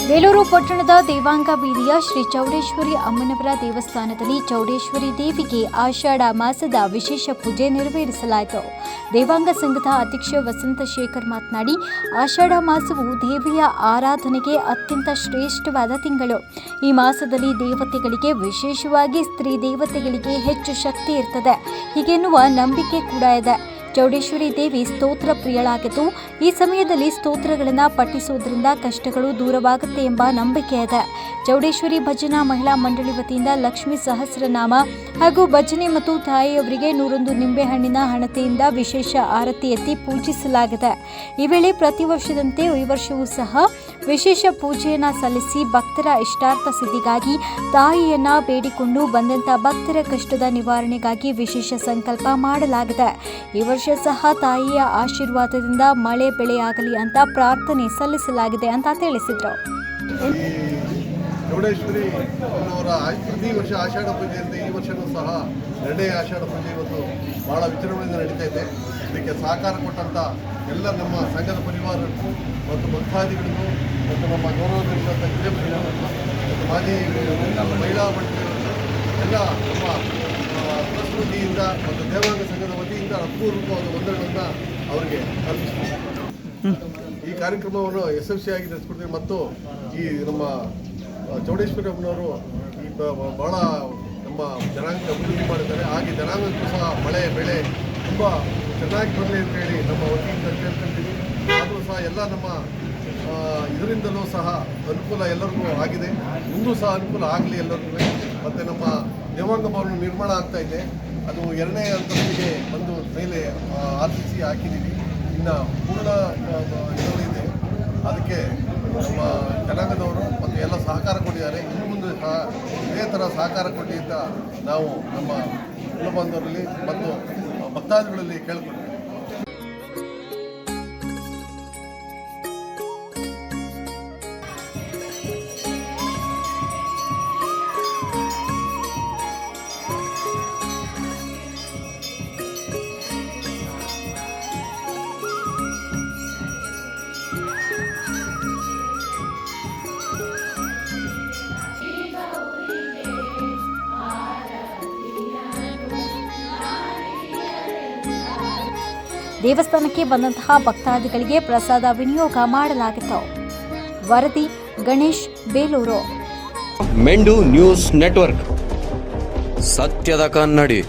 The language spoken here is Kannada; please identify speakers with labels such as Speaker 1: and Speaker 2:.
Speaker 1: ಬೇಲೂರು ಪಟ್ಟಣದ ದೇವಾಂಗ ಬೀದಿಯ ಶ್ರೀ ಚೌಡೇಶ್ವರಿ ಅಮ್ಮನವರ ದೇವಸ್ಥಾನದಲ್ಲಿ ಚೌಡೇಶ್ವರಿ ದೇವಿಗೆ ಆಷಾಢ ಮಾಸದ ವಿಶೇಷ ಪೂಜೆ ನೆರವೇರಿಸಲಾಯಿತು. ದೇವಾಂಗ ಸಂಘದ ಅಧ್ಯಕ್ಷ ವಸಂತ ಶೇಖರ್ ಮಾತನಾಡಿ, ಆಷಾಢ ಮಾಸವು ದೇವಿಯ ಆರಾಧನೆಗೆ ಅತ್ಯಂತ ಶ್ರೇಷ್ಠವಾದ ತಿಂಗಳು. ಈ ಮಾಸದಲ್ಲಿ ದೇವತೆಗಳಿಗೆ, ವಿಶೇಷವಾಗಿ ಸ್ತ್ರೀ ದೇವತೆಗಳಿಗೆ ಹೆಚ್ಚು ಶಕ್ತಿ ಇರ್ತದೆ ಹೀಗೆನ್ನುವ ನಂಬಿಕೆ ಕೂಡ ಇದೆ. ಚೌಡೇಶ್ವರಿ ದೇವಿ ಸ್ತೋತ್ರ ಪ್ರಿಯಳಾಗಿದ್ದು, ಈ ಸಮಯದಲ್ಲಿ ಸ್ತೋತ್ರಗಳನ್ನು ಪಠಿಸುವುದರಿಂದ ಕಷ್ಟಗಳು ದೂರವಾಗುತ್ತೆ ಎಂಬ ನಂಬಿಕೆ ಇದೆ. ಚೌಡೇಶ್ವರಿ ಭಜನಾ ಮಹಿಳಾ ಮಂಡಳಿ ವತಿಯಿಂದ ಲಕ್ಷ್ಮೀ ಸಹಸ್ರನಾಮ ಹಾಗೂ ಭಜನೆ ಮತ್ತು ತಾಯಿಯವರಿಗೆ 101 ನಿಂಬೆಹಣ್ಣಿನ ಹಣತೆಯಿಂದ ವಿಶೇಷ ಆರತಿ ಎತ್ತಿ ಪೂಜಿಸಲಾಗಿದೆ. ಈ ವೇಳೆ ಪ್ರತಿ ವರ್ಷದಂತೆ ಈ ವರ್ಷವೂ ಸಹ ವಿಶೇಷ ಪೂಜೆಯನ್ನು ಸಲ್ಲಿಸಿ ಭಕ್ತರ ಇಷ್ಟಾರ್ಥ ಸಿದ್ಧಿಗಾಗಿ ತಾಯಿಯನ್ನ ಬೇಡಿಕೊಂಡು ಬಂದಂತ ಭಕ್ತರ ಕಷ್ಟದ ನಿವಾರಣೆಗಾಗಿ ವಿಶೇಷ ಸಂಕಲ್ಪ ಮಾಡಲಾಗಿದೆ. ಈ ವರ್ಷ ಸಹ ತಾಯಿಯ ಆಶೀರ್ವಾದದಿಂದ ಮಳೆ ಬೆಳೆಯಾಗಲಿ ಅಂತ ಪ್ರಾರ್ಥನೆ ಸಲ್ಲಿಸಲಾಗಿದೆ ಅಂತ ತಿಳಿಸಿದರು.
Speaker 2: ಚೌಡೇಶ್ವರಿ ಅವರ ಪ್ರತಿ ವರ್ಷ ಆಷಾಢ ಪೂಜೆ ಅಂತ ಈ ವರ್ಷವೂ ಸಹ 2ನೇ ಆಷಾಢ ಪೂಜೆ ಇವತ್ತು ಬಹಳ ವಿಜೃಂಭಣೆಯಿಂದ ನಡೀತಾ ಇದೆ. ಇದಕ್ಕೆ ಸಹಕಾರ ಕೊಟ್ಟಂಥ ಎಲ್ಲ ನಮ್ಮ ಸಂಘದ ಪರಿವಾರಕ್ಕೂ ಮತ್ತು ಭಕ್ತಾದಿಗಳಿಗೂ ಮತ್ತು ನಮ್ಮ ಗೌರವದಲ್ಲಿರುವಂಥ ಹಿರಿಯರು ಮತ್ತು ಮಾಜಿ ಮಹಿಳಾ ಮಂಡಳಿಗಳು ಎಲ್ಲ ನಮ್ಮ ಪ್ರಸ್ತುತಿಯಿಂದ ಮತ್ತು ದೇವಾಂಗ ಸಂಘದ ವತಿಯಿಂದ ಅಪೂರ್ವವಾದ ವಂದನೆಗಳನ್ನು ಅವರಿಗೆ ಅರ್ಪಿಸ್ತೀವಿ. ಈ ಕಾರ್ಯಕ್ರಮವನ್ನು ಯಶಸ್ವಿಯಾಗಿ ನಡೆಸಿಕೊಡ್ತೀವಿ ಮತ್ತು ಈ ನಮ್ಮ ಚೌಡೇಶ್ವರಿ ಅಮ್ಮನವರು ಈ ಬಹಳ ನಮ್ಮ ಜನಾಂಗ ಅಭಿವೃದ್ಧಿ ಮಾಡಿದ್ದಾರೆ. ಹಾಗೆ ಜನಾಂಗಕ್ಕೂ ಸಹ ಮಳೆ ಬೆಳೆ ತುಂಬ ಚೆನ್ನಾಗಿ ಬರಲಿ ಅಂತೇಳಿ ನಮ್ಮ ವತಿಯಿಂದ ಕೇಳ್ಕೊಳ್ತೀವಿ. ಆದರೂ ಸಹ ಎಲ್ಲ ನಮ್ಮ ಇದರಿಂದಲೂ ಸಹ ಅನುಕೂಲ ಎಲ್ಲರಿಗೂ ಆಗಿದೆ, ಮುಂದೂ ಸಹ ಅನುಕೂಲ ಆಗಲಿ ಎಲ್ಲರಿಗೂ. ಮತ್ತು ನಮ್ಮ ದೇವಾಂಗ ಭವನ ನಿರ್ಮಾಣ ಆಗ್ತಾ ಇದೆ, ಅದು 2ನೇ ಹಂತಕ್ಕೆ ಬಂದು ಮೇಲೆ RCC ಹಾಕಿದ್ದೀವಿ. ಇನ್ನು ಪೂರ್ಣ ಇದರಲ್ಲಿದೆ. ಅದಕ್ಕೆ ನಮ್ಮ ಜನಾಂಗದವರು ಮತ್ತು ಎಲ್ಲ ಸಹಕಾರ ಕೊಟ್ಟಿದ್ದಾರೆ. ಇನ್ನು ಮುಂದೆ ಸಹ ಇದೇ ಥರ ಸಹಕಾರ ಕೊಡಿ ಅಂತ ನಾವು ನಮ್ಮ ಕುಲಬಾಂಧವರಲ್ಲಿ ಮತ್ತು ಭಕ್ತಾದಿಗಳಲ್ಲಿ ಕೇಳ್ಕೊಳ್ತೀವಿ.
Speaker 1: ದೇವಸ್ಥಾನಕ್ಕೆ ಬಂದಂತಹ ಭಕ್ತಾದಿಗಳಿಗೆ ಪ್ರಸಾದ ವಿನಿಯೋಗ ಮಾಡಲಾಗಿತ್ತು. ವರದಿ ಗಣೇಶ್, ಬೇಲೂರು.
Speaker 3: ಮೆಂಡು ನ್ಯೂಸ್ ನೆಟ್ವರ್ಕ್, ಸತ್ಯದ ಕನ್ನಡಿ.